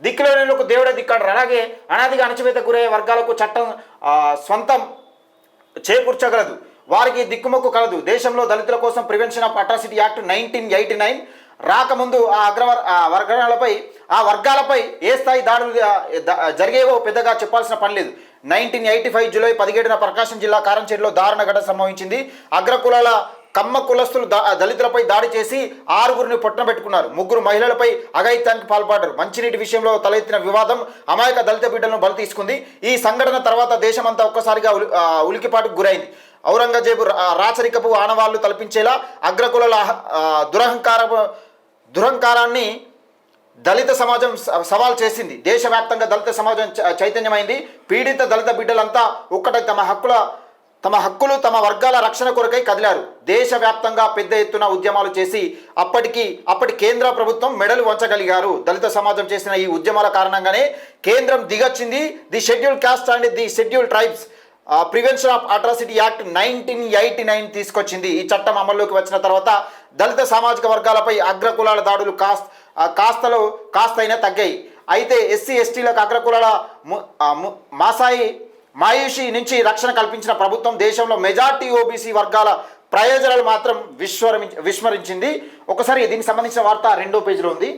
దిక్కులేనిలకు దేవుడే దిక్కాడు. అలాగే అనాదిగా అణచివేత గురయ్యే వర్గాలకు చట్టం స్వంతం చేకూర్చగలదు, వారికి దిక్కుమొక్కు కలదు. దేశంలో దళితుల కోసం ప్రివెన్షన్ ఆఫ్ అట్రాసిటీ యాక్ట్ 1989 రాకముందు ఆ వర్గాలపై ఏ స్థాయి దాడులు జరిగేవో పెద్దగా చెప్పాల్సిన పని లేదు. 1985 జూలై 17న ప్రకాశం జిల్లా కారంచేడులో దారుణ ఘటన సంభవించింది. అగ్రకులాల కమ్మ కులస్తులు దళితులపై దాడి చేసి 6గురిని పొట్టన పెట్టుకున్నారు. 3 మహిళలపై అఘాయిత్యానికి పాల్పడ్డారు. మంచినీటి విషయంలో తలెత్తిన వివాదం అమాయక దళిత బిడ్డలను బలి తీసుకుంది. ఈ సంఘటన తర్వాత దేశమంతా ఒక్కసారిగా ఉలికిపాటుకు గురైంది. ఔరంగజేబు రాచరికపు ఆనవాళ్లు తలపించేలా అగ్రకులాల దురహంకారాన్ని దళిత సమాజం సవాల్ చేసింది. దేశవ్యాప్తంగా దళిత సమాజం చైతన్యమైంది. పీడిత దళిత బిడ్డలంతా ఒక్కటై తమ హక్కులు తమ వర్గాల రక్షణ కొరకై కదిలారు. దేశవ్యాప్తంగా పెద్ద ఎత్తున ఉద్యమాలు చేసి అప్పటి కేంద్ర ప్రభుత్వం మెడలు వంచగలిగారు. దళిత సమాజం చేసిన ఈ ఉద్యమాల కారణంగానే కేంద్రం దిగొచ్చింది. The schedule caste and the schedule tribes prevention of atrocity act 1989 తీసుకొచ్చింది. ఈ చట్టం అమల్లోకి వచ్చిన తర్వాత దళిత సామాజిక వర్గాలపై అగ్రకులాల దాడులు కాస్తైనా తగ్గాయి. అయితే ఎస్సీ ఎస్టీలకు అగ్రకులాల మాయూషి నుంచి రక్షణ కల్పించిన ప్రభుత్వం దేశంలో మెజార్టీ ఓబీసీ వర్గాల ప్రయోజనాలు మాత్రం విస్మరించింది. ఒకసారి దీనికి సంబంధించిన వార్త 2వ పేజీలో ఉంది.